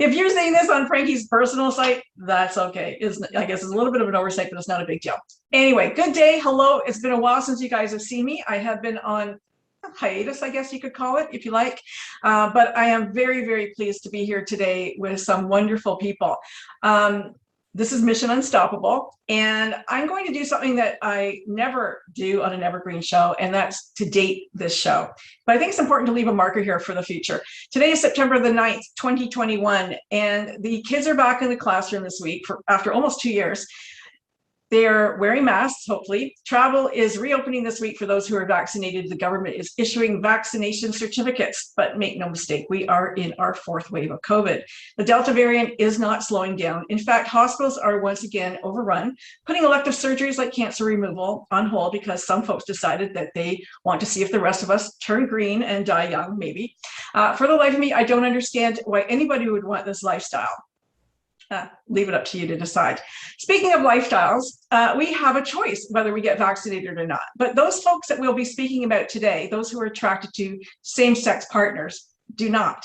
If you're seeing this on Frankie's personal site, that's okay. I guess it's a little bit of an oversight, but it's not a big deal. Anyway, good day. Hello. It's been a while since you guys have seen me. I have been on hiatus, I guess you could call it, if you like. But I am very, very pleased to be here today with some wonderful people. This is Mission Unstoppable, and I'm going to do something that I never do on an evergreen show, and that's to date this show. But I think it's important to leave a marker here for the future. Today is September the 9th, 2021, and the kids are back in the classroom this week after almost 2 years. They're wearing masks, hopefully. Travel is reopening this week for those who are vaccinated. The government is issuing vaccination certificates, but make no mistake, we are in our fourth wave of COVID. The Delta variant is not slowing down. In fact, hospitals are once again overrun, putting elective surgeries like cancer removal on hold because some folks decided that they want to see if the rest of us turn green and die young, maybe. For the life of me, I don't understand why anybody would want this lifestyle. Leave it up to you to decide. Speaking of lifestyles, we have a choice whether we get vaccinated or not. But those folks that we'll be speaking about today, those who are attracted to same-sex partners, do not.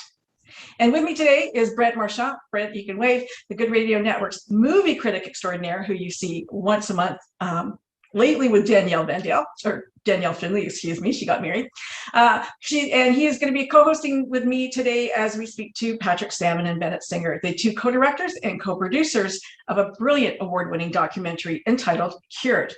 And with me today is Brent Marchant. Brent, you can wave, the Good Radio Network's movie critic extraordinaire, who you see once a month, lately with Danielle Finley, excuse me, she got married. He is going to be co-hosting with me today as we speak to Patrick Sammon and Bennett Singer, the two co-directors and co-producers of a brilliant award-winning documentary entitled CURED.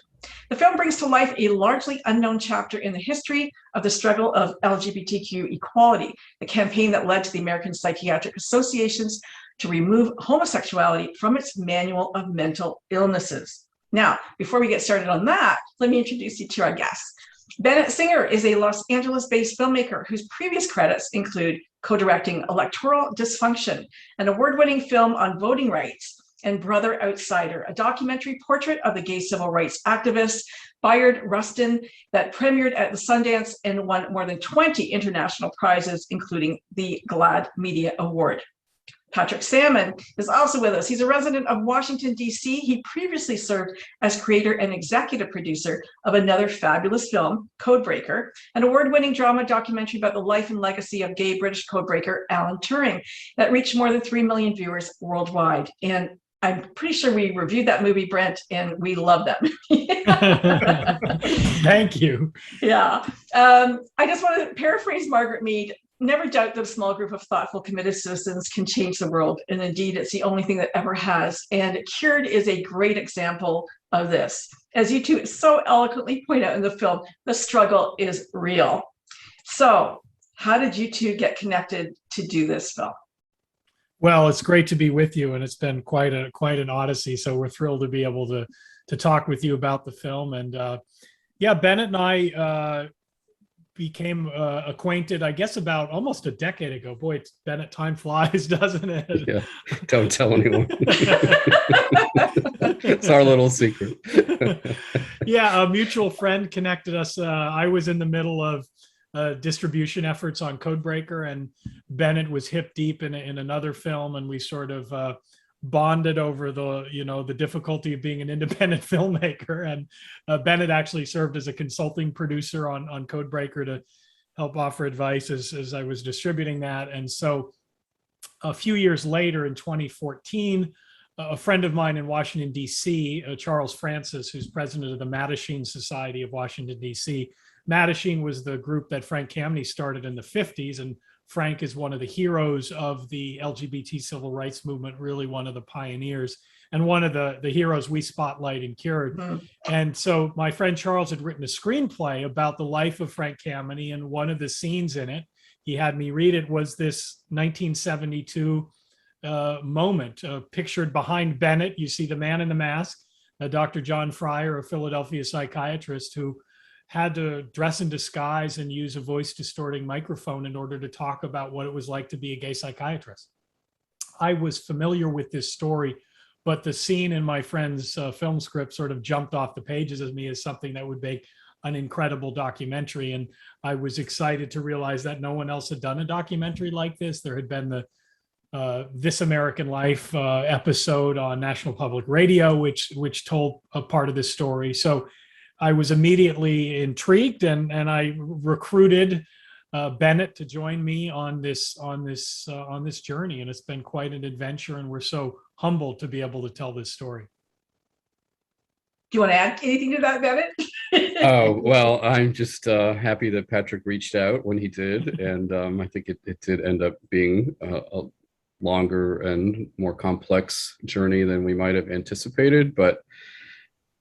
The film brings to life a largely unknown chapter in the history of the struggle of LGBTQ equality, the campaign that led to the American Psychiatric Associations to remove homosexuality from its manual of mental illnesses. Now, before we get started on that, let me introduce you to our guests. Bennett Singer is a Los Angeles-based filmmaker whose previous credits include co-directing Electoral Dysfunction, an award-winning film on voting rights, and Brother Outsider, a documentary portrait of the gay civil rights activist Bayard Rustin that premiered at the Sundance and won more than 20 international prizes, including the GLAAD Media Award. Patrick Sammon is also with us. He's a resident of Washington, D.C. He previously served as creator and executive producer of another fabulous film, Codebreaker, an award-winning drama documentary about the life and legacy of gay British codebreaker Alan Turing that reached more than 3 million viewers worldwide. And I'm pretty sure we reviewed that movie, Brent, and we love that movie. Thank you. Yeah. I just want to paraphrase Margaret Mead. Never doubt that a small group of thoughtful, committed citizens can change the world. And indeed, it's the only thing that ever has. And CURED is a great example of this. As you two so eloquently point out in the film, the struggle is real. So how did you two get connected to do this film? Well, it's great to be with you, and it's been quite an odyssey. So we're thrilled to be able to talk with you about the film. And yeah, Bennett and I became acquainted, I guess, about almost a decade ago. Boy, Bennett, time flies, doesn't it? Yeah, don't tell anyone. It's our little secret. Yeah, a mutual friend connected us. I was in the middle of distribution efforts on Codebreaker, and Bennett was hip deep in another film, and we sort of bonded over the difficulty of being an independent filmmaker. And Bennett actually served as a consulting producer on Codebreaker to help offer advice as I was distributing that. And so a few years later, in 2014, a friend of mine in Washington, D.C., Charles Francis, who's president of the Mattachine Society of Washington, D.C. Mattachine was the group that Frank Kameny started in the 50s, and Frank is one of the heroes of the LGBT civil rights movement, really one of the pioneers, and one of the heroes we spotlight in CURED. Mm-hmm. And so my friend Charles had written a screenplay about the life of Frank Kameny, and one of the scenes in it, he had me read it, was this 1972 moment pictured behind Bennett. You see the man in the mask, Dr. John Fryer, a Philadelphia psychiatrist who had to dress in disguise and use a voice distorting microphone in order to talk about what it was like to be a gay psychiatrist. I was familiar with this story, but the scene in my friend's film script sort of jumped off the pages of me as something that would make an incredible documentary. And I was excited to realize that no one else had done a documentary like this. There had been the This American Life episode on National Public Radio, which told a part of this story. So I was immediately intrigued, and I recruited Bennett to join me on this journey, and it's been quite an adventure, and we're so humbled to be able to tell this story. Do you want to add anything to that, Bennett? Oh, well, I'm just happy that Patrick reached out when he did. And I think it did end up being a longer and more complex journey than we might have anticipated. But,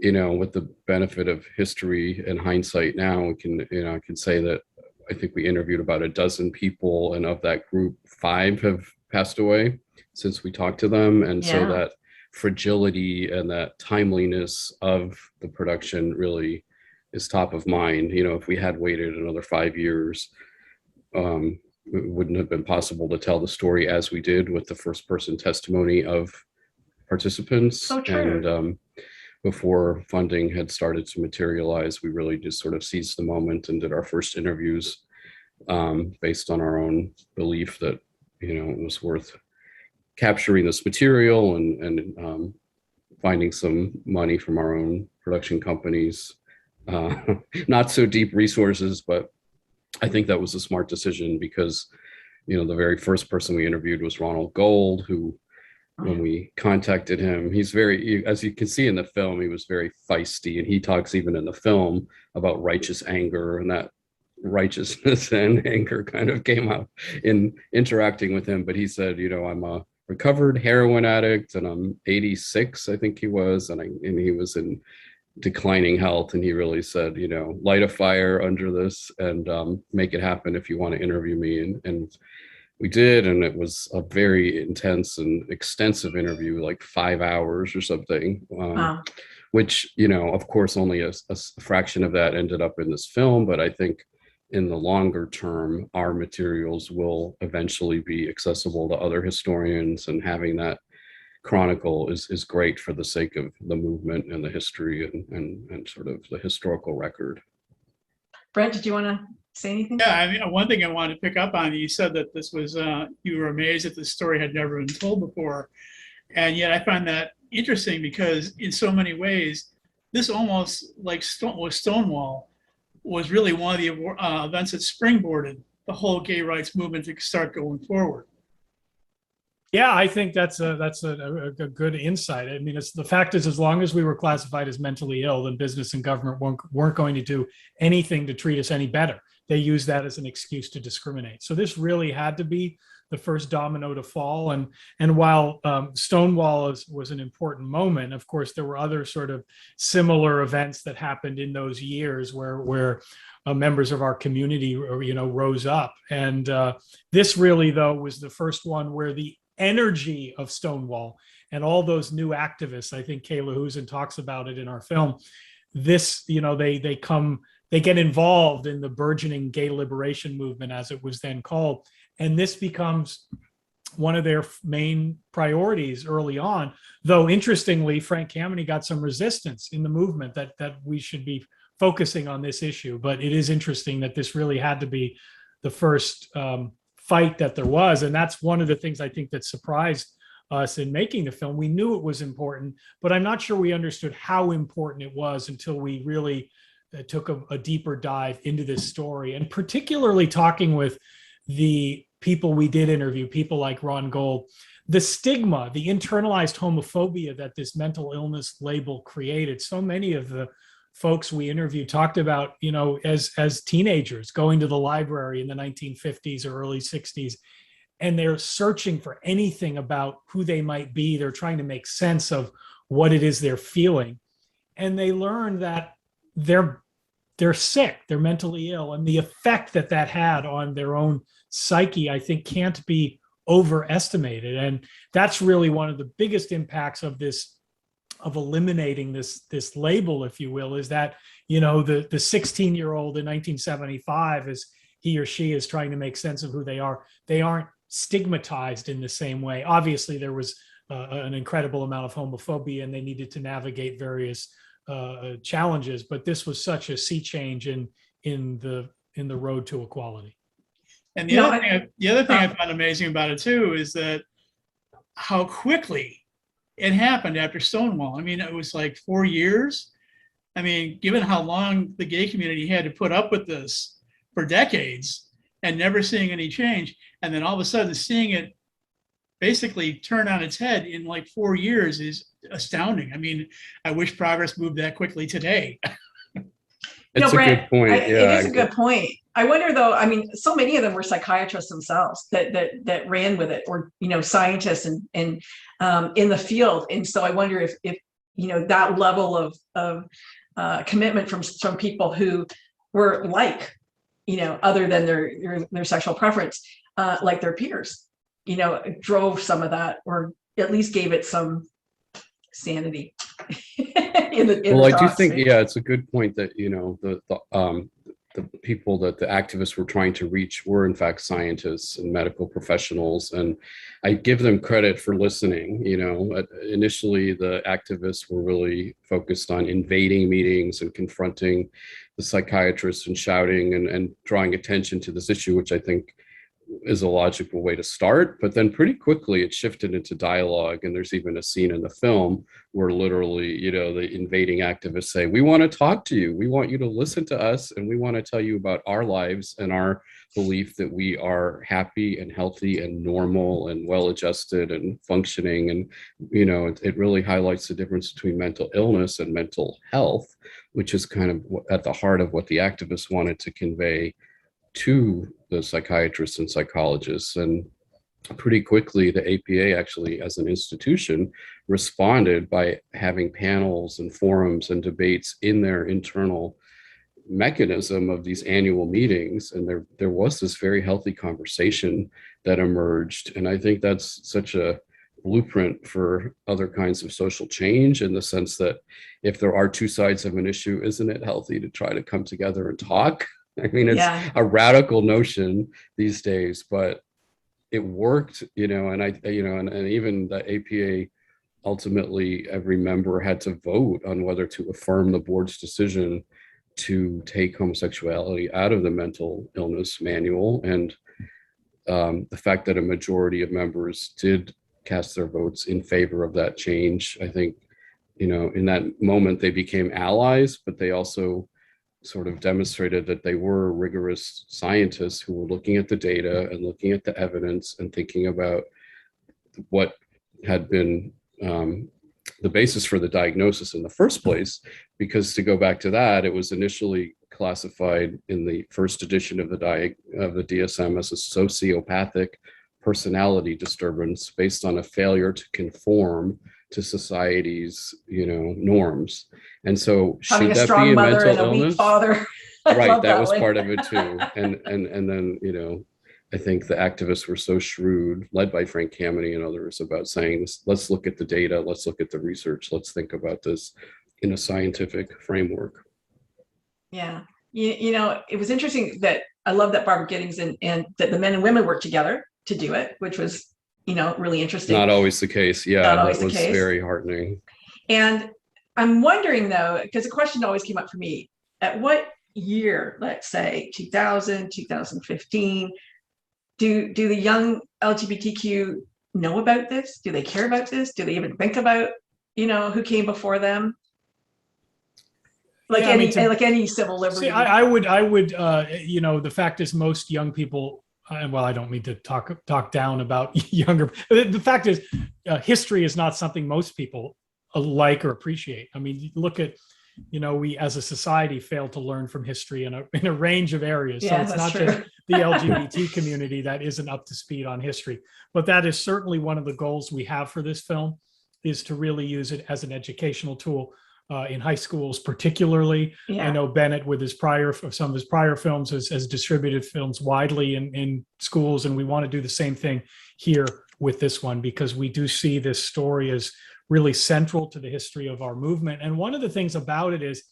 with the benefit of history and hindsight now, we can, I can say that I think we interviewed about a dozen people, and of that group, 5 have passed away since we talked to them. And so that fragility and that timeliness of the production really is top of mind. If we had waited another 5 years, it wouldn't have been possible to tell the story as we did with the first person testimony of participants. So true. And before funding had started to materialize, we really just sort of seized the moment and did our first interviews based on our own belief that, it was worth capturing this material and finding some money from our own production companies. Not so deep resources, but I think that was a smart decision because, the very first person we interviewed was Ronald Gold, who, when we contacted him, he's very, as you can see in the film, he was very feisty, and he talks even in the film about righteous anger, and that righteousness and anger kind of came out in interacting with him. But he said, I'm a recovered heroin addict, and I'm 86, I think he was, and he was in declining health, and he really said, light a fire under this and make it happen if you want to interview me. And we did, and it was a very intense and extensive interview, like 5 hours or something. Wow. Which, of course, only a fraction of that ended up in this film, but I think in the longer term, our materials will eventually be accessible to other historians, and having that chronicle is great for the sake of the movement and the history and sort of the historical record. Brent, did you want to say anything? Yeah, I mean, one thing I wanted to pick up on, you said that this was, you were amazed that the story had never been told before. And yet I find that interesting because in so many ways, this almost like Stonewall was really one of the events that springboarded the whole gay rights movement to start going forward. Yeah, I think that's a good insight. I mean, it's the fact is, as long as we were classified as mentally ill, then business and government weren't going to do anything to treat us any better. They used that as an excuse to discriminate. So this really had to be the first domino to fall. And while Stonewall was an important moment, of course, there were other sort of similar events that happened in those years where members of our community, rose up. And this really, though, was the first one where the energy of Stonewall and all those new activists, I think Kayla Husen talks about it in our film, this, they get involved in the burgeoning gay liberation movement, as it was then called. And this becomes one of their main priorities early on. Though, interestingly, Frank Kameny got some resistance in the movement that we should be focusing on this issue. But it is interesting that this really had to be the first fight that there was. And that's one of the things I think that surprised us in making the film. We knew it was important, but I'm not sure we understood how important it was until we really took a deeper dive into this story, and particularly talking with the people we did interview, people like Ron Gold. The stigma, the internalized homophobia that this mental illness label created. So many of the folks we interviewed talked about, as teenagers going to the library in the 1950s or early 60s, and they're searching for anything about who they might be. They're trying to make sense of what it is they're feeling. And they learn that they're sick, they're mentally ill. And the effect that had on their own psyche, I think, can't be overestimated. And that's really one of the biggest impacts of eliminating this label, if you will, is that, the 16-year-old in 1975, as he or she is trying to make sense of who they aren't stigmatized in the same way. Obviously, there was an incredible amount of homophobia, and they needed to navigate various challenges, but this was such a sea change in the road to equality. And the other thing I found amazing about it too is that how quickly it happened after Stonewall. I mean, it was like 4 years. I mean, given how long the gay community had to put up with this for decades, and never seeing any change. And then all of a sudden seeing it basically turn on its head in like 4 years is astounding. I mean, I wish progress moved that quickly today. It's a Brent, good point. it is a good point. I wonder though, I mean, so many of them were psychiatrists themselves that ran with it, or, scientists and in the field. And so I wonder if that level of commitment from people who were like, other than their sexual preference, like their peers, drove some of that, or at least gave it some sanity. Well, I do think, yeah, it's a good point that, the people that the activists were trying to reach were in fact scientists and medical professionals. And I give them credit for listening. Initially the activists were really focused on invading meetings and confronting the psychiatrists and shouting and drawing attention to this issue, which I think is a logical way to start. But then pretty quickly it shifted into dialogue. And there's even a scene in the film where literally, the invading activists say, we want to talk to you. We want you to listen to us. And we want to tell you about our lives and our belief that we are happy and healthy and normal and well-adjusted and functioning. And, it really highlights the difference between mental illness and mental health, which is kind of at the heart of what the activists wanted to convey to the psychiatrists and psychologists. And pretty quickly, the APA actually, as an institution, responded by having panels and forums and debates in their internal mechanism of these annual meetings. And there was this very healthy conversation that emerged. And I think that's such a blueprint for other kinds of social change, in the sense that if there are two sides of an issue, isn't it healthy to try to come together and talk? I mean, it's a radical notion these days, but it worked, and and even the APA, ultimately every member had to vote on whether to affirm the board's decision to take homosexuality out of the mental illness manual. And the fact that a majority of members did cast their votes in favor of that change, I think, in that moment they became allies, but they also sort of demonstrated that they were rigorous scientists who were looking at the data and looking at the evidence and thinking about what had been the basis for the diagnosis in the first place. Because to go back to that, it was initially classified in the first edition of the DSM as a sociopathic personality disturbance based on a failure to conform to society's, norms. And so having should a that strong be a mother mental and a weak illness? father. Right, that was part of it too. And then, I think the activists were so shrewd, led by Frank Kameny and others, about saying, let's look at the data, let's look at the research, let's think about this in a scientific framework. Yeah. It was interesting that I love that Barbara Giddings and that the men and women worked together to do it, which was, really interesting. Not always the case. Yeah, that was very heartening. And I'm wondering though, because the question always came up for me, at what year, let's say 2000, 2015, do the young LGBTQ know about this? Do they care about this? Do they even think about, who came before them? Like any civil liberty. See, I would, the fact is most young people, well, I don't mean to talk down about younger. The fact is, history is not something most people like or appreciate. I mean, look at, we as a society fail to learn from history in a range of areas. So it's not just the LGBT community that isn't up to speed on history. But that is certainly one of the goals we have for this film, is to really use it as an educational tool. In high schools, particularly. Yeah. I know Bennett, with some of his prior films, has distributed films widely in schools, and we want to do the same thing here with this one, because we do see this story as really central to the history of our movement. And one of the things about it is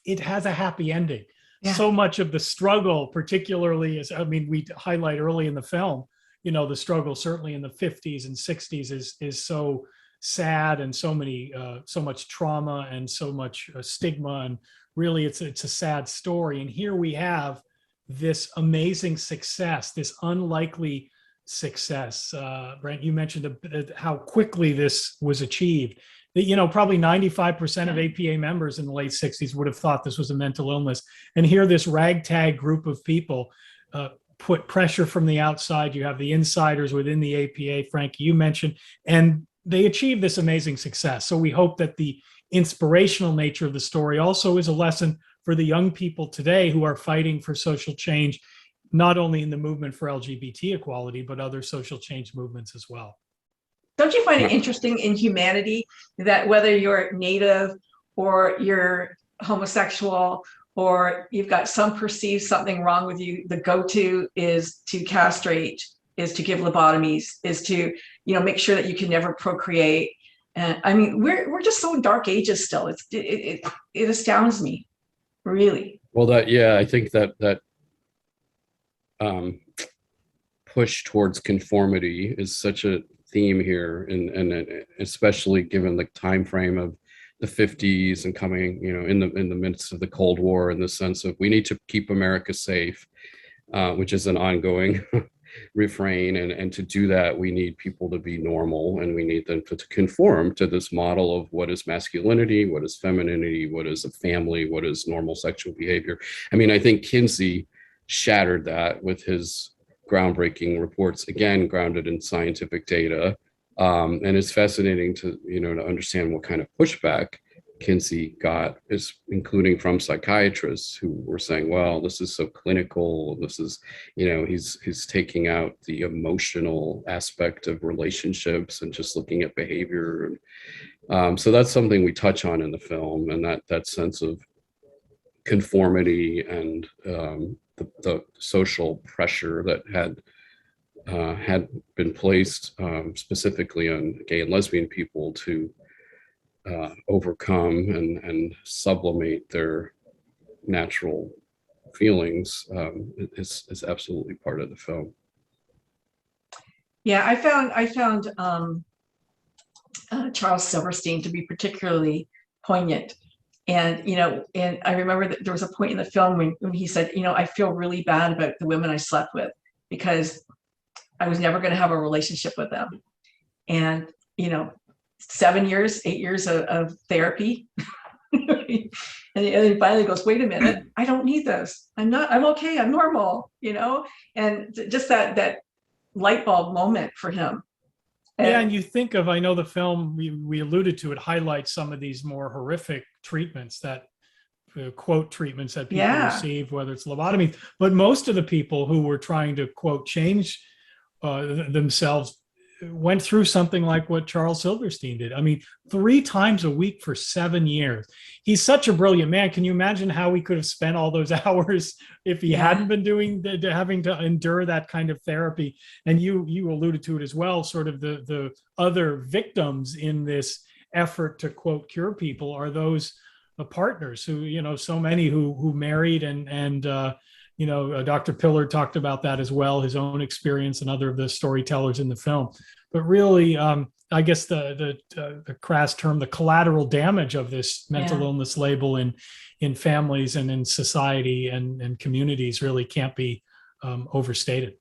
it has a happy ending. Yeah. So much of the struggle, particularly, we highlight early in the film, the struggle certainly in the 50s and 60s is so sad, and so much trauma and so much stigma, and really it's a sad story. And here we have this amazing success, this unlikely success. Brent, you mentioned how quickly this was achieved. Probably 95% of APA members in the late 60s would have thought this was a mental illness, and here this ragtag group of people put pressure from the outside. You have the insiders within the APA, Frankie, you mentioned, and they achieve this amazing success. So we hope that the inspirational nature of the story also is a lesson for the young people today who are fighting for social change, not only in the movement for LGBT equality, but other social change movements as well. Don't you find it interesting in humanity that whether you're Native or you're homosexual or you've got some perceived something wrong with you, the go-to is to castrate, is to give lobotomies, is to, you know, make sure that you can never procreate. And I mean, we're just so dark ages still. It astounds me, really. Well, I think that push towards conformity is such a theme here, and especially given the time frame of the 50s and coming, you know, in the midst of the Cold War, in the sense of we need to keep America safe, which is an ongoing refrain, and to do that we need people to be normal, and we need them to conform to this model of what is masculinity, what is femininity, what is a family, what is normal sexual behavior. I mean, I think Kinsey shattered that with his groundbreaking reports, again grounded in scientific data, and it's fascinating to understand what kind of pushback Kinsey got, is including from psychiatrists who were saying, well, this is so clinical, this is, he's taking out the emotional aspect of relationships and just looking at behavior. So that's something we touch on in the film, and that sense of conformity and the social pressure that had been placed specifically on gay and lesbian people to overcome and sublimate their natural feelings is absolutely part of the film. Yeah, I found Charles Silverstein to be particularly poignant. And, and I remember that there was a point in the film when he said, I feel really bad about the women I slept with because I was never going to have a relationship with them. And, 8 years of therapy. And he finally goes, wait a minute, I don't need this. I'm okay. I'm normal, and just that light bulb moment for him. Yeah, and you think of, I know the film, we alluded to it, highlights some of these more horrific treatments that, quote, treatments that people receive, whether it's lobotomy, but most of the people who were trying to, quote, change themselves went through something like what Charles Silverstein did. I mean, 3 times a week for 7 years. He's such a brilliant man. Can you imagine how he could have spent all those hours if he hadn't been having to endure that kind of therapy? And you alluded to it as well, sort of the other victims in this effort to, quote, cure people are those partners who, so many who married and Dr. Pillard talked about that as well, his own experience and other of the storytellers in the film. But really, I guess the crass term, the collateral damage of this mental illness label in families and in society and communities really can't be overstated.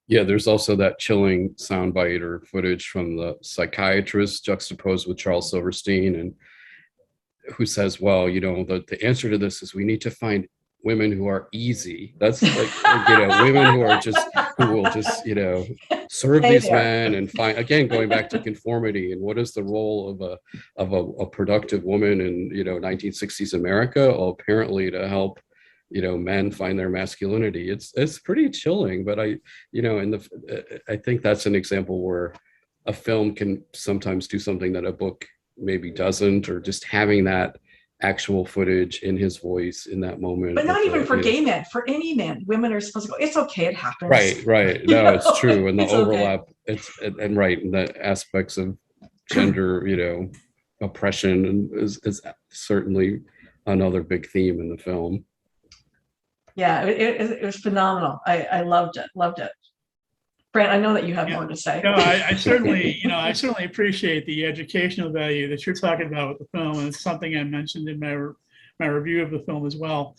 Yeah, there's also that chilling soundbite or footage from the psychiatrist juxtaposed with Charles Silverstein, and who says, well, the answer to this is we need to find women who are easy. That's like women who will just serve these men and find, again, going back to conformity and what is the role of a productive woman in 1960s America? Well, apparently to help men find their masculinity. It's pretty chilling, but I think that's an example where a film can sometimes do something that a book maybe doesn't, or just having that actual footage in his voice in that moment. But not even for gay men, for any man. Women are supposed to go, it's okay, it happens. Right. No, it's true. And the overlap, okay. And the aspects of gender, oppression is certainly another big theme in the film. Yeah, it was phenomenal. I loved it. Brent, I know that you have more to say. No, I certainly, I certainly appreciate the educational value that you're talking about with the film, and it's something I mentioned in my review of the film as well.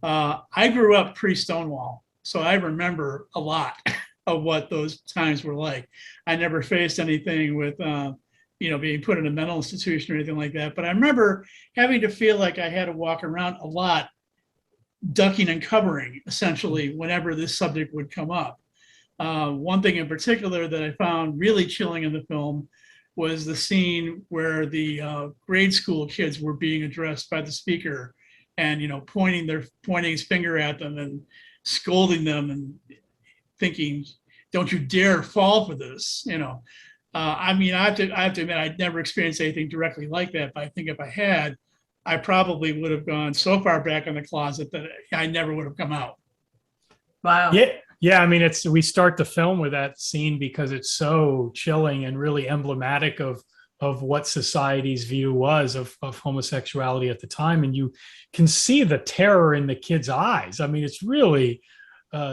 I grew up pre-Stonewall, so I remember a lot of what those times were like. I never faced anything with, being put in a mental institution or anything like that, but I remember having to feel like I had to walk around a lot ducking and covering essentially whenever this subject would come up. One thing in particular that I found really chilling in the film was the scene where the grade school kids were being addressed by the speaker, and pointing his finger at them and scolding them and thinking, "Don't you dare fall for this." I mean, I have to admit, I'd never experienced anything directly like that, but I think if I had, I probably would have gone so far back in the closet that I never would have come out. Wow. Yeah. I mean, we start the film with that scene because it's so chilling and really emblematic of what society's view was of homosexuality at the time. And you can see the terror in the kids' eyes. I mean, it's really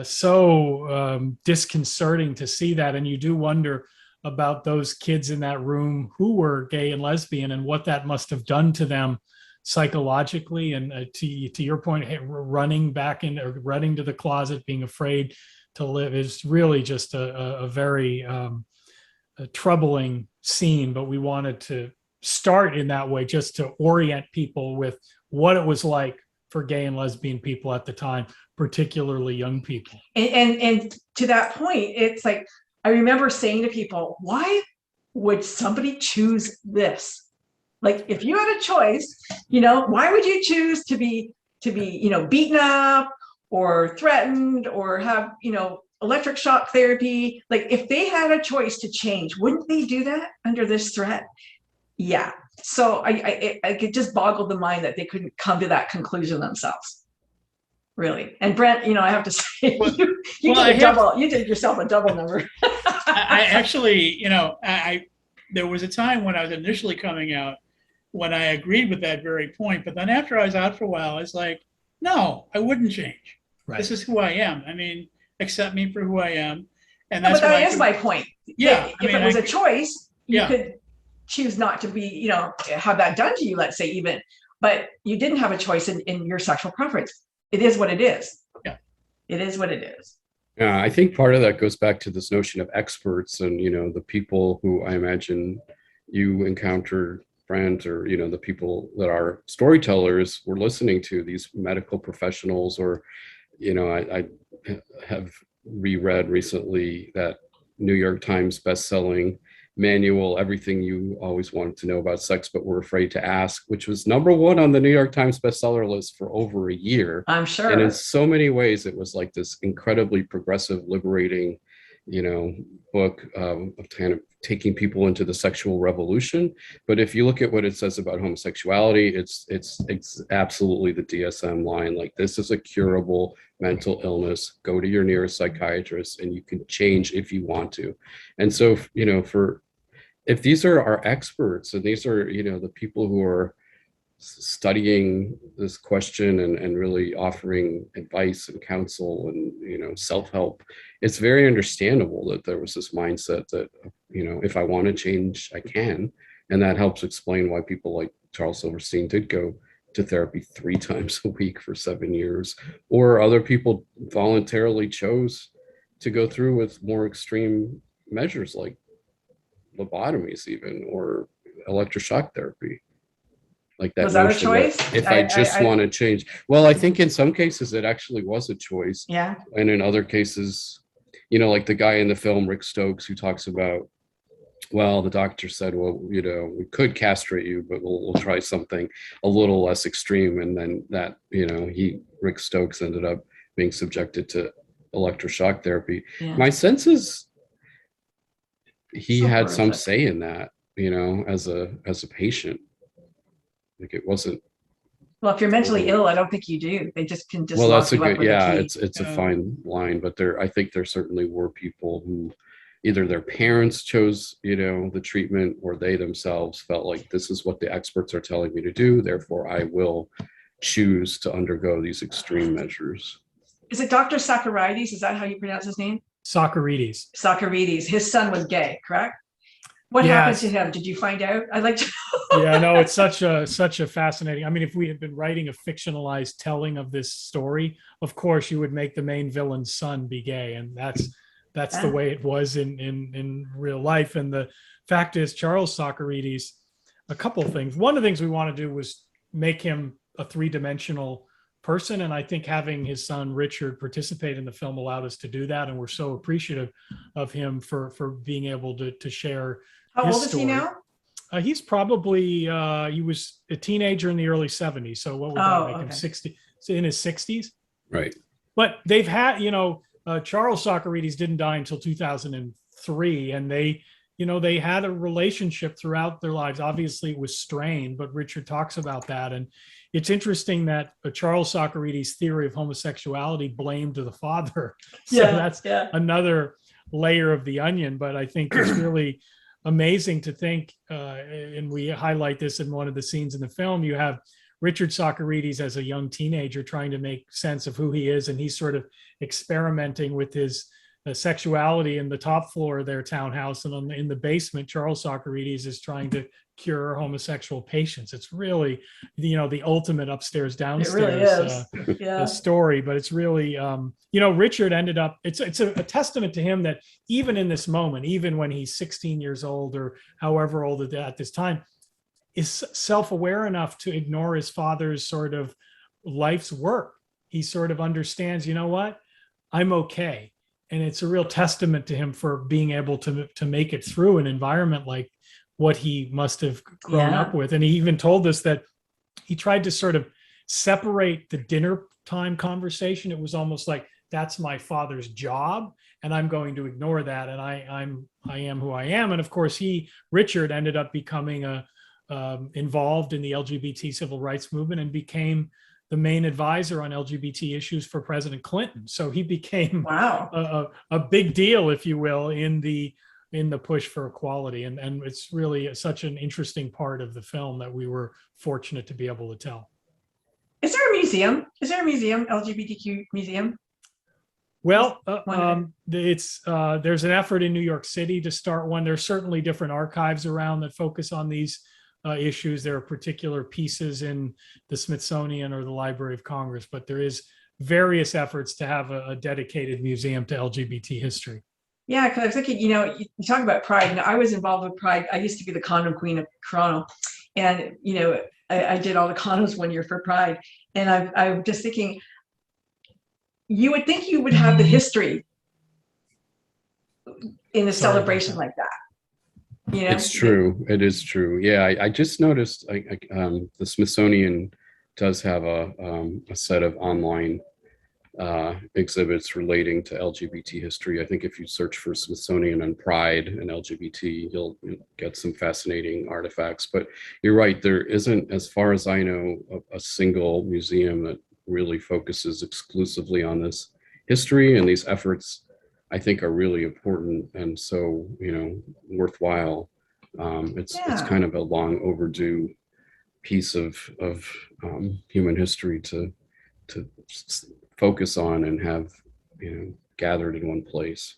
so disconcerting to see that. And you do wonder about those kids in that room who were gay and lesbian and what that must have done to them psychologically. And to your point, running to the closet, being afraid to live, is really just a very a troubling scene. But we wanted to start in that way just to orient people with what it was like for gay and lesbian people at the time, particularly young people. And to that point, it's like, I remember saying to people, why would somebody choose this? Like, if you had a choice, why would you choose to be beaten up or threatened or have, electric shock therapy? Like, if they had a choice to change, wouldn't they do that under this threat? Yeah. So I could just boggle the mind that they couldn't come to that conclusion themselves. Really. And Brent, I have to say, you did yourself a double number. I actually, there was a time when I was initially coming out when I agreed with that very point. But then after I was out for a while, I was like, no, I wouldn't change. Right. This is who I am. I mean, accept me for who I am. And that's that is my point. Yeah. If it was a choice, you could choose not to be, have that done to you, let's say even, but you didn't have a choice in your sexual preference. It is what it is. Yeah. It is what it is. Yeah, I think part of that goes back to this notion of experts and, the people who I imagine you encountered, Brent, or, the people that are storytellers were listening to, these medical professionals, or, I have reread recently that New York Times bestselling manual, Everything You Always Wanted to Know About Sex But Were Afraid to Ask, which was #1 on the New York Times bestseller list for over a year. I'm sure. And in so many ways, it was like this incredibly progressive, liberating, book of kind of taking people into the sexual revolution. But if you look at what it says about homosexuality, it's absolutely the DSM line. Like, this is a curable mental illness. Go to your nearest psychiatrist and you can change if you want to. And so, if these are our experts and these are, the people who are studying this question and really offering advice and counsel and, self-help, it's very understandable that there was this mindset that, if I want to change, I can. And that helps explain why people like Charles Silverstein did go to therapy 3 times a week for 7 years, or other people voluntarily chose to go through with more extreme measures like lobotomies even, or electroshock therapy. Like that. Was that a choice? If I just want to change. Well, I think in some cases it actually was a choice. Yeah. And in other cases, like the guy in the film, Rick Stokes, who talks about, well, the doctor said, well, we could castrate you, but we'll try something a little less extreme. And then that, Rick Stokes ended up being subjected to electroshock therapy. Yeah. My sense is he had some say in that, as a patient. Like, it wasn't. Well, if you're mentally ill, I don't think you do. They just can just. Well, that's a lock you up good. with Yeah, a key. it's a fine line, but I think there certainly were people who either their parents chose, the treatment, or they themselves felt like, this is what the experts are telling me to do, therefore I will choose to undergo these extreme measures. Is it Dr. Sacharides? Is that how you pronounce his name? Sacharides. Sacharides. His son was gay, correct? What happened to him? Did you find out? I'd like to. Yeah, no, it's such a fascinating. I mean, if we had been writing a fictionalized telling of this story, of course you would make the main villain's son be gay, and that's the way it was in real life. And the fact is, Charles Sacharides, a couple of things. One of the things we want to do was make him a 3-dimensional person. And I think having his son Richard participate in the film allowed us to do that. And we're so appreciative of him for being able to share How his old is he story. now? He's probably, he was a teenager in the early 70s. So what would that make him? 60, in his 60s? Right. But they've had, Charles Sacharides didn't die until 2003. And they had a relationship throughout their lives. Obviously it was strained, but Richard talks about that. And it's interesting that Charles Sacharides' theory of homosexuality blamed the father. So that's another layer of the onion. But I think it's really amazing to think, and we highlight this in one of the scenes in the film, you have Richard Sacharides as a young teenager trying to make sense of who he is. And he's sort of experimenting with his sexuality in the top floor of their townhouse. And in the basement, Charles Sacharides is trying to cure homosexual patients. It's really, the ultimate upstairs downstairs story. But it's really, Richard ended up, it's a testament to him that even in this moment, even when he's 16 years old or however old at this time, is self-aware enough to ignore his father's sort of life's work. He sort of understands, you know what, I'm okay. And it's a real testament to him for being able to make it through an environment like what he must have grown up with. And he even told us that he tried to sort of separate the dinner time conversation. It was almost like, that's my father's job, and I'm going to ignore that. And I am who I am. And of course, Richard ended up becoming involved in the LGBT civil rights movement and became the main advisor on LGBT issues for President Clinton. So he became a big deal, if you will, in the push for equality. And it's really such an interesting part of the film that we were fortunate to be able to tell. Is there a museum? LGBTQ museum? Well, there's an effort in New York City to start one. There's certainly different archives around that focus on these issues. There are particular pieces in the Smithsonian or the Library of Congress, but there is various efforts to have a dedicated museum to LGBT history. Yeah, because I was thinking, you talk about Pride. And I was involved with Pride. I used to be the condom queen of Toronto, and I did all the condoms one year for Pride. And I'm just thinking, you would think you would have the history in a celebration like that. It's true. It is true. Yeah, I just noticed the Smithsonian does have a set of online exhibits relating to LGBT history. I think if you search for Smithsonian and Pride and LGBT, you'll get some fascinating artifacts. But you're right, there isn't, as far as I know, a single museum that really focuses exclusively on this history, and these efforts I think are really important and so worthwhile. It's kind of a long overdue piece of human history to focus on and have gathered in one place.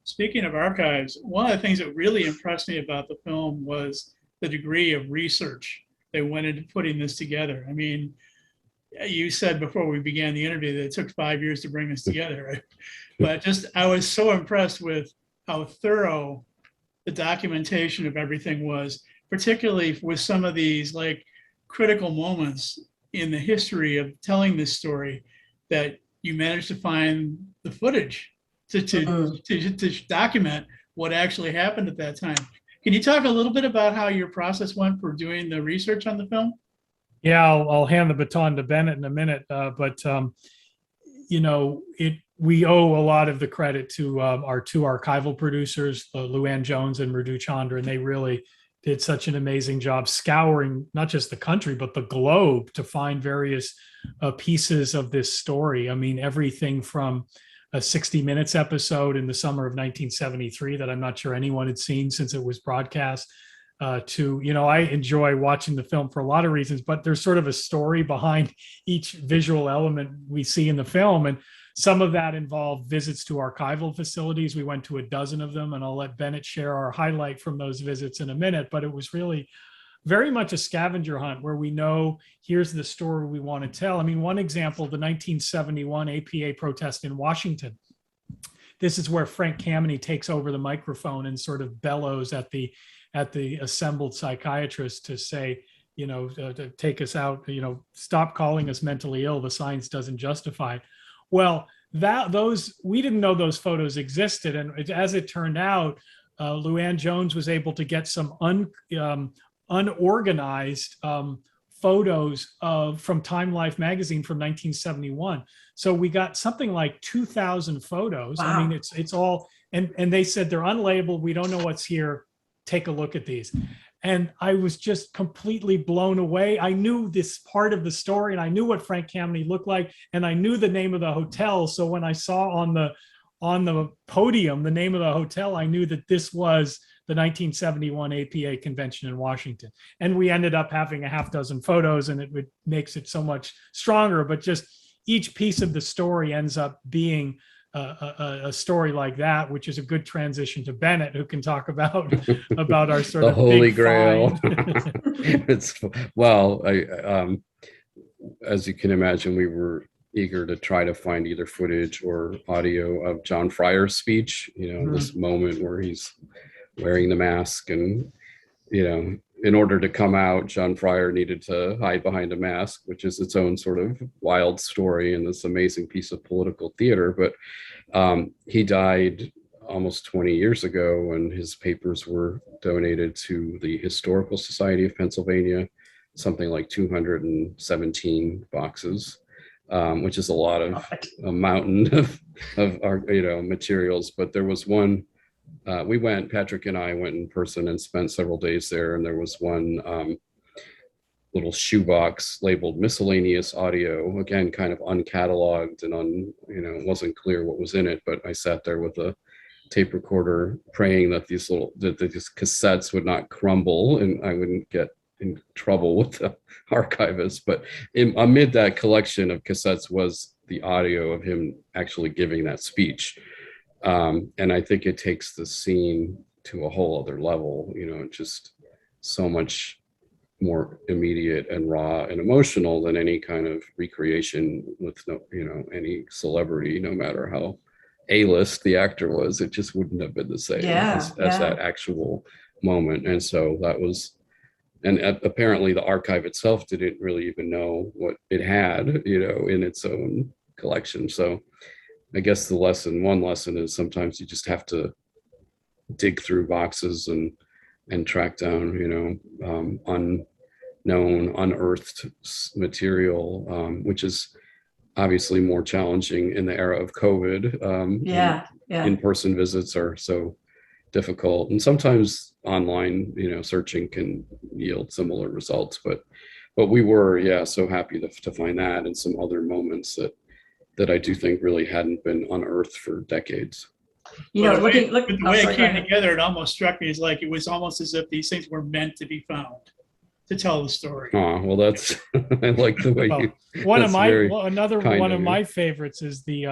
Speaking of archives, one of the things that really impressed me about the film was the degree of research that went into putting this together. I mean, you said before we began the interview that it took 5 years to bring this together, right? But I was so impressed with how thorough the documentation of everything was, particularly with some of these like critical moments in the history of telling this story, that you managed to find the footage to document what actually happened at that time. Can you talk a little bit about how your process went for doing the research on the film? Yeah, I'll hand the baton to Bennett in a minute, but we owe a lot of the credit to our two archival producers, Luann Jones and Madhu Chandra, and they really did such an amazing job scouring not just the country, but the globe to find various pieces of this story. I mean, everything from a 60 Minutes episode in the summer of 1973 that I'm not sure anyone had seen since it was broadcast, to, I enjoy watching the film for a lot of reasons, but there's sort of a story behind each visual element we see in the film. And some of that involved visits to archival facilities. We went to a dozen of them, and I'll let Bennett share our highlight from those visits in a minute. But it was really very much a scavenger hunt where we know here's the story we want to tell. I mean, one example, the 1971 APA protest in Washington. This is where Frank Kameny takes over the microphone and sort of bellows at the assembled psychiatrists to say, to take us out, stop calling us mentally ill. The science doesn't justify it. Well, we didn't know those photos existed. And as it turned out, Luann Jones was able to get some unorganized photos from Time Life magazine from 1971. So we got something like 2,000 photos. Wow. I mean, it's all, and they said they're unlabeled. We don't know what's here. Take a look at these. And I was just completely blown away. I knew this part of the story, and I knew what Frank Kameny looked like, and I knew the name of the hotel. So when I saw on the podium the name of the hotel, I knew that this was the 1971 APA convention in Washington. And we ended up having a half dozen photos, and it makes it so much stronger. But just each piece of the story ends up being a story like that, which is a good transition to Bennett, who can talk about our sort of Holy big Grail. find. As you can imagine, we were eager to try to find either footage or audio of John Fryer's speech, this moment where he's wearing the mask, and in order to come out, John Fryer needed to hide behind a mask, which is its own sort of wild story and this amazing piece of political theater. But he died almost 20 years ago, and his papers were donated to the Historical Society of Pennsylvania, something like 217 boxes, which is a mountain of our, materials. But there was one. Patrick and I went in person and spent several days there, and there was one little shoebox labeled miscellaneous audio, again, kind of uncatalogued and it wasn't clear what was in it, but I sat there with a tape recorder praying that these cassettes would not crumble and I wouldn't get in trouble with the archivist. But amid that collection of cassettes was the audio of him actually giving that speech. And I think it takes the scene to a whole other level, just so much more immediate and raw and emotional than any kind of recreation with any celebrity, no matter how A-list the actor was. It just wouldn't have been the same as that actual moment. And so that was, and apparently the archive itself didn't really even know what it had, in its own collection. So I guess one lesson is sometimes you just have to dig through boxes and track down, unknown, unearthed material, which is obviously more challenging in the era of COVID. In-person visits are so difficult, and sometimes online, searching can yield similar results. But we were, so happy to find that and some other moments that I do think really hadn't been unearthed for decades. The way it came together, it almost struck me as like it was almost as if these things were meant to be found to tell the story. Oh, well, that's I like the way one of my favorites is the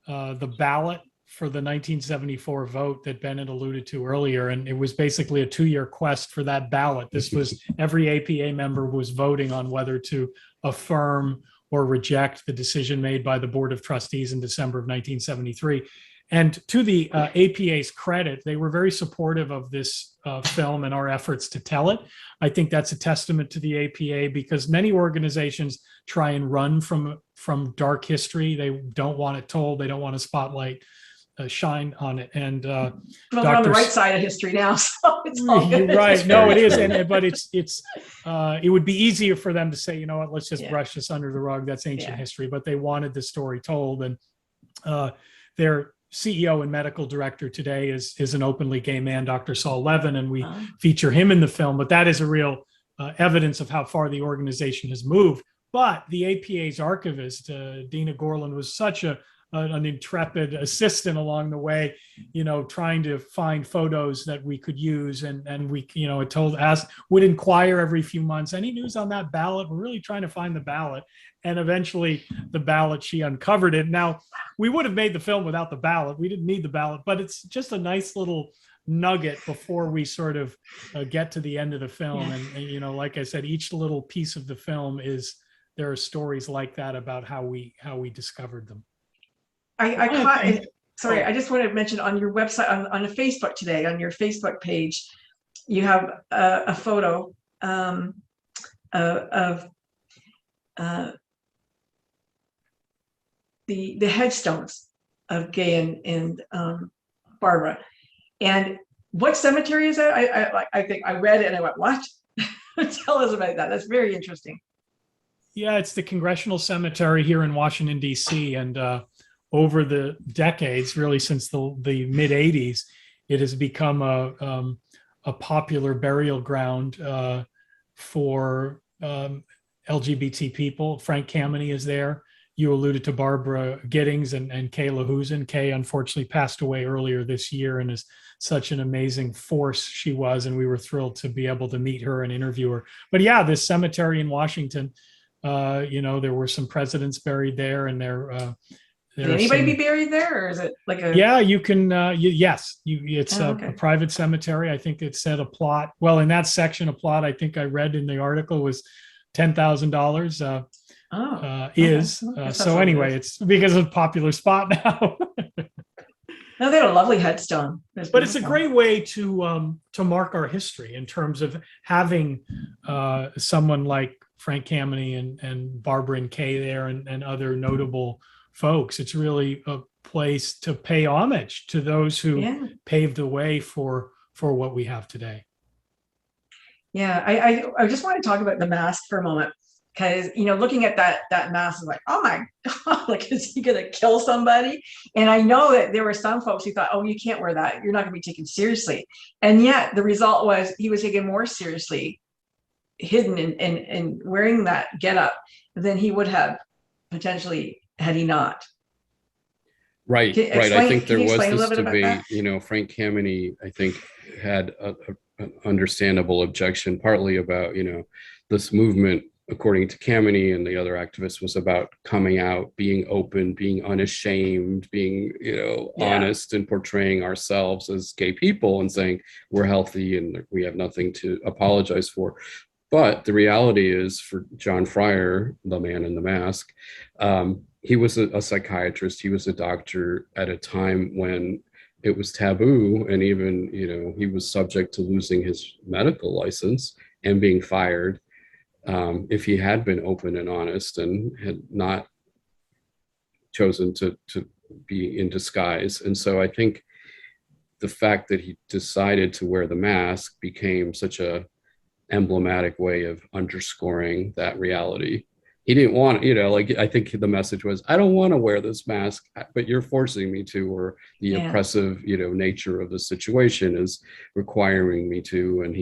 ballot for the 1974 vote that Bennett alluded to earlier, and it was basically a 2-year quest for that ballot. This was every APA member was voting on whether to affirm or reject the decision made by the Board of Trustees in December of 1973. And to the APA's credit, they were very supportive of this film and our efforts to tell it. I think that's a testament to the APA, because many organizations try and run from dark history. They don't want it told. They don't want a spotlight shine on it. And well, we're on the right side of history now, so it's all good. Right. No, it is. But it would be easier for them to say, you know what, let's just brush this under the rug. That's ancient history. But they wanted the story told. And their CEO and medical director today is an openly gay man, Dr. Saul Levin, and we feature him in the film. But that is a real evidence of how far the organization has moved. But the APA's archivist, Dina Gorland, was such an intrepid assistant along the way, trying to find photos that we could use. And we, would inquire every few months, any news on that ballot? We're really trying to find the ballot. And eventually the ballot, she uncovered it. Now, we would have made the film without the ballot. We didn't need the ballot, but it's just a nice little nugget before we sort of get to the end of the film. And like I said, each little piece of the film there are stories like that about how we discovered them. I just want to mention on your website, on a Facebook today, on your Facebook page, you have a photo of the headstones of Gay and Barbara. And what cemetery is that? I think I read it and I went, what? Tell us about that. That's very interesting. Yeah, it's the Congressional Cemetery here in Washington, D.C. And over the decades, really since the mid 80s, it has become a popular burial ground for LGBT people. Frank Kameny is there. You alluded to Barbara Giddings and Kayla Husen. Kay unfortunately passed away earlier this year, and is such an amazing force she was. And we were thrilled to be able to meet her and interview her. But yeah, this cemetery in Washington, there were some presidents buried there, and Can anybody be buried there, or is it like a? Yeah, you can. Yes, it's okay. a private cemetery. I think it said a plot. Well, in that section, a plot I think I read in the article was $10,000. So anyway, it's because of a popular spot now. No, they had a lovely headstone. But it's a great way to mark our history in terms of having someone like Frank Kameny and Barbara and Kay there, and other notable folks. It's really a place to pay homage to those who paved the way for what we have today. Yeah, I just want to talk about the mask for a moment, because looking at that mask is like, oh my God, like, is he gonna kill somebody? And I know that there were some folks who thought, oh, you can't wear that, you're not gonna be taken seriously. And yet the result was he was taken more seriously, hidden and wearing that getup than he would have potentially had he not. Right. I think there was this debate. That? Frank Kameny, I think, had an understandable objection, partly about this movement, according to Kameny and the other activists, was about coming out, being open, being unashamed, being honest, and portraying ourselves as gay people and saying we're healthy and we have nothing to apologize for. But the reality is, for John Fryer, the man in the mask, he was a psychiatrist. He was a doctor at a time when it was taboo, and even he was subject to losing his medical license and being fired if he had been open and honest and had not chosen to be in disguise. And so I think the fact that he decided to wear the mask became such a emblematic way of underscoring that reality. He didn't want, I think the message was, I don't want to wear this mask, but you're forcing me to, or the oppressive, nature of the situation is requiring me to. And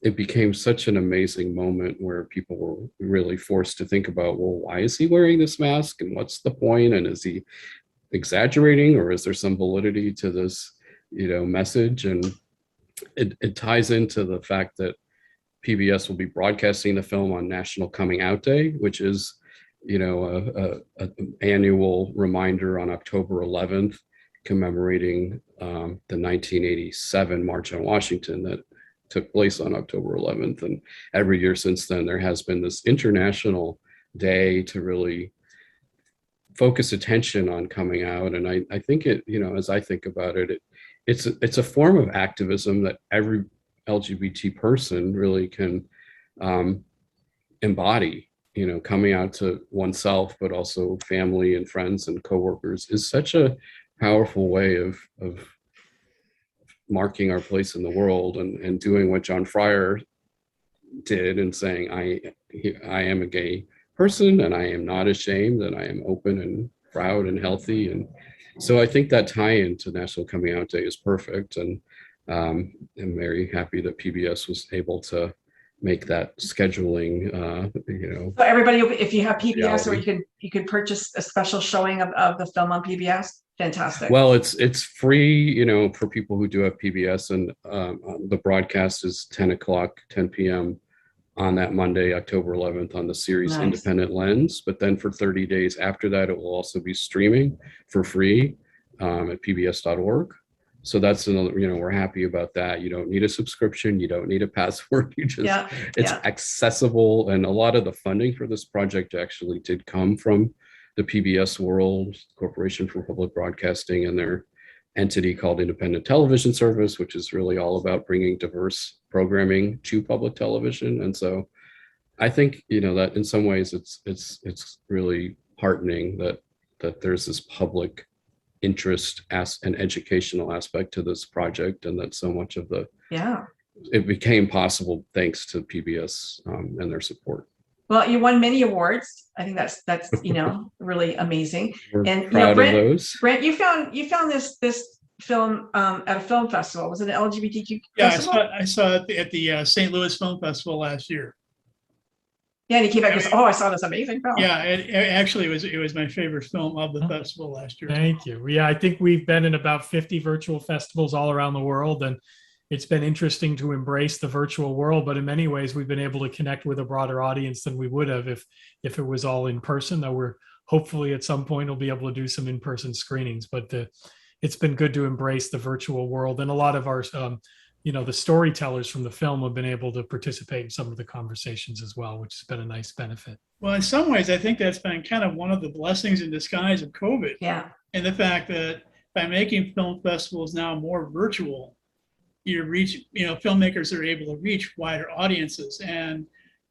it became such an amazing moment where people were really forced to think about, well, why is he wearing this mask? And what's the point? And is he exaggerating, or is there some validity to this, message? And it ties into the fact that PBS will be broadcasting the film on National Coming Out Day, which is, an annual reminder on October 11th, commemorating the 1987 March on Washington that took place on October 11th. And every year since then, there has been this international day to really focus attention on coming out. And I think it, as I think about it, it's a form of activism that every LGBT person really can embody. Coming out to oneself, but also family and friends and coworkers, is such a powerful way of marking our place in the world, and doing what John Fryer did, and saying, I am a gay person, and I am not ashamed, and I am open and proud and healthy. And so I think that tie-in to National Coming Out Day is perfect. And I'm very happy that PBS was able to make that scheduling, So everybody, if you have PBS, reality. or you could purchase a special showing of the film on PBS. Fantastic. Well, it's free, for people who do have PBS, and the broadcast is 10 p.m. on that Monday, October 11th, on the series Nice. Independent Lens. But then for 30 days after that, it will also be streaming for free at pbs.org. So that's another, we're happy about that. You don't need a subscription. You don't need a password. It's accessible. And a lot of the funding for this project actually did come from the PBS world, Corporation for Public Broadcasting, and their entity called Independent Television Service, which is really all about bringing diverse programming to public television. And so I think, that in some ways it's really heartening that there's this public interest as an educational aspect to this project, and that so much of it became possible thanks to PBS and their support. Well, you won many awards. I think that's really amazing. We're And proud Brent, of those. Brent, you found this film at a film festival. Was it an LGBTQ Yeah, festival? I saw it at the St. Louis Film Festival last year. Yeah, and he came back and goes, "Oh, I saw this amazing film." Yeah, it was my favorite film of the festival last year. Thank you. Yeah, I think we've been in about 50 virtual festivals all around the world, and it's been interesting to embrace the virtual world. But in many ways, we've been able to connect with a broader audience than we would have if it was all in person. Though we're hopefully at some point we'll be able to do some in-person screenings. But it's been good to embrace the virtual world, and a lot of our the storytellers from the film have been able to participate in some of the conversations as well, which has been a nice benefit. Well, in some ways, I think that's been kind of one of the blessings in disguise of COVID. Yeah. And the fact that by making film festivals now more virtual, filmmakers are able to reach wider audiences. And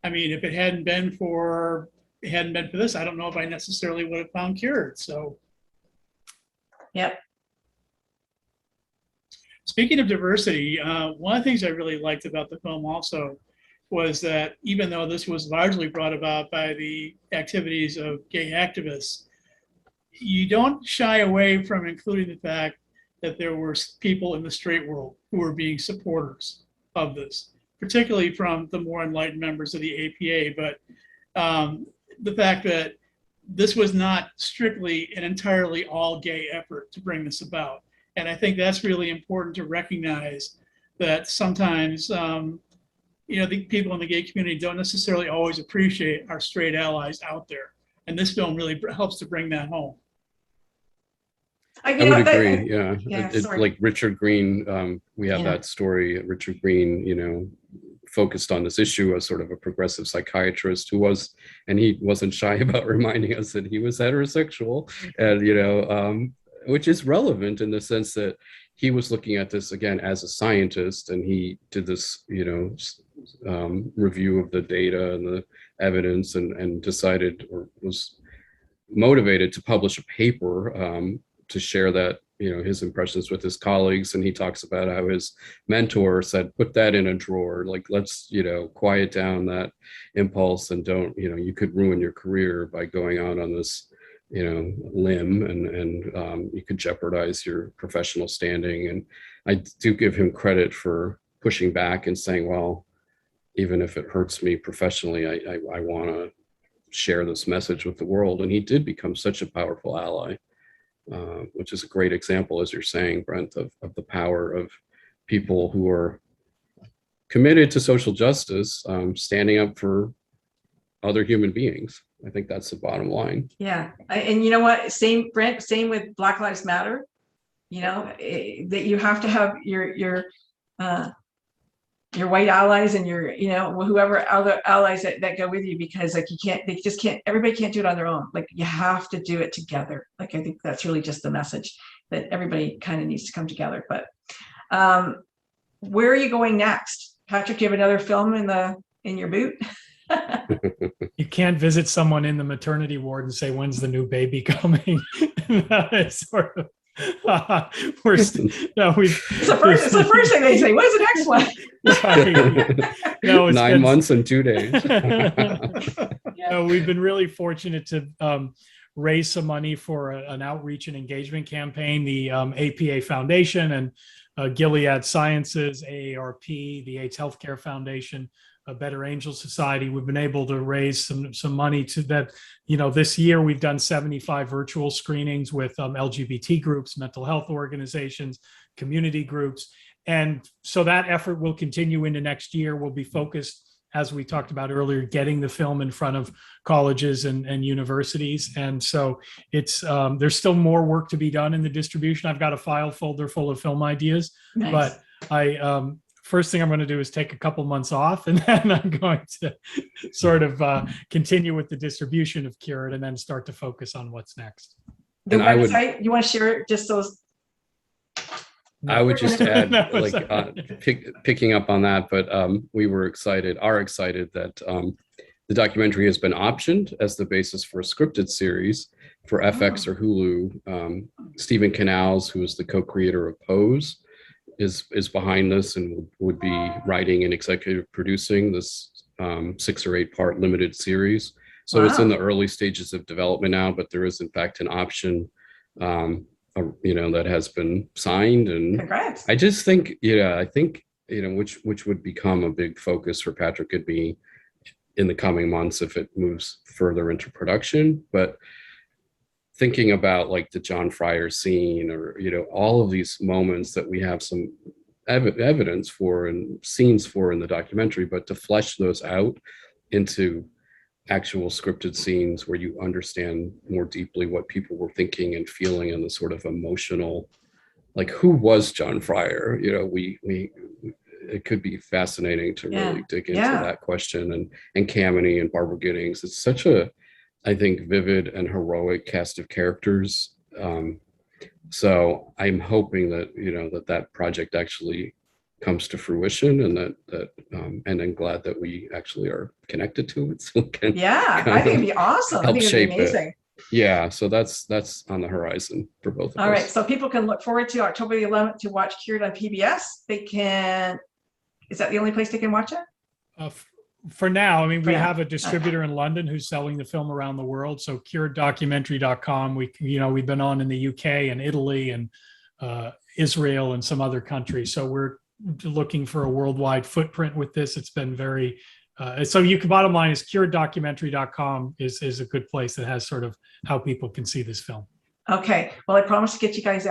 I mean, if it hadn't been for this, I don't know if I necessarily would have found Cured. So. Yep. Speaking of diversity, one of the things I really liked about the film also was that even though this was largely brought about by the activities of gay activists, you don't shy away from including the fact that there were people in the straight world who were being supporters of this, particularly from the more enlightened members of the APA. But the fact that this was not strictly an entirely all gay effort to bring this about. And I think that's really important to recognize that sometimes, the people in the gay community don't necessarily always appreciate our straight allies out there. And this film really helps to bring that home. I would agree. Yeah, like Richard Green, we have that story. Richard Green, focused on this issue as sort of a progressive psychiatrist and he wasn't shy about reminding us that he was heterosexual, and which is relevant in the sense that he was looking at this again as a scientist, and he did this, review of the data and the evidence, and decided, or was motivated to publish a paper to share that, his impressions with his colleagues. And he talks about how his mentor said, put that in a drawer, like, let's, quiet down that impulse, and don't, you could ruin your career by going out on this limb, and you could jeopardize your professional standing. And I do give him credit for pushing back and saying, well, even if it hurts me professionally, I want to share this message with the world. And he did become such a powerful ally, which is a great example, as you're saying, Brent, of the power of people who are committed to social justice, standing up for other human beings. I think that's the bottom line. Yeah. And you know what? Same, Brent, same with Black Lives Matter, that you have to have your white allies and your, whoever other allies that go with you, because like everybody can't do it on their own. Like, you have to do it together. Like, I think that's really just the message, that everybody kind of needs to come together. But where are you going next? Patrick, do you have another film in your boot? You can't visit someone in the maternity ward and say, when's the new baby coming? That is sort of, it's the first thing they say. When's the next one? Right. No, 9 months and 2 days. No, we've been really fortunate to raise some money for an outreach and engagement campaign. The APA Foundation and Gilead Sciences, AARP, the AIDS Healthcare Foundation, a Better Angel Society. We've been able to raise some money to that. This year we've done 75 virtual screenings with LGBT groups, mental health organizations, community groups. And so that effort will continue into next year. We'll be focused, as we talked about earlier, getting the film in front of colleges and universities. And so there's still more work to be done in the distribution. I've got a file folder full of film ideas, Nice. But first thing I'm going to do is take a couple months off, and then I'm going to sort of continue with the distribution of Cured, and then start to focus on what's next. The website, you want to share just those? I would just add, picking up on that, but we are excited that The documentary has been optioned as the basis for a scripted series for FX or Hulu. Stephen Canals, who is the co-creator of Pose, is behind this and would be writing and executive producing this 6 or 8 part limited series. So it's in the early stages of development now, but there is in fact an option, that has been signed. And Congrats. I just think, I think, which would become a big focus for Patrick and me in the coming months if it moves further into production. But thinking about like the John Fryer scene, or all of these moments that we have some evidence for and scenes for in the documentary, but to flesh those out into actual scripted scenes where you understand more deeply what people were thinking and feeling, and the sort of emotional, like, who was John Fryer? It could be fascinating to really dig into that question, and Kamini and Barbara Giddings. It's such a, I think, vivid and heroic cast of characters. So I'm hoping that that project actually comes to fruition, and and I'm glad that we actually are connected to it. So I think it'd be awesome. I think it'd be amazing. Yeah, so that's on the horizon for both of us. All right, so people can look forward to October the 11th to watch Cured on PBS. They can. Is that the only place they can watch it? For now, I mean, we have a distributor in London who's selling the film around the world. So cureddocumentary.com. We've been on in the UK and Italy and Israel and some other countries. So we're looking for a worldwide footprint with this. It's been very, bottom line is cureddocumentary.com is a good place that has sort of how people can see this film. Okay. Well, I promise to get you guys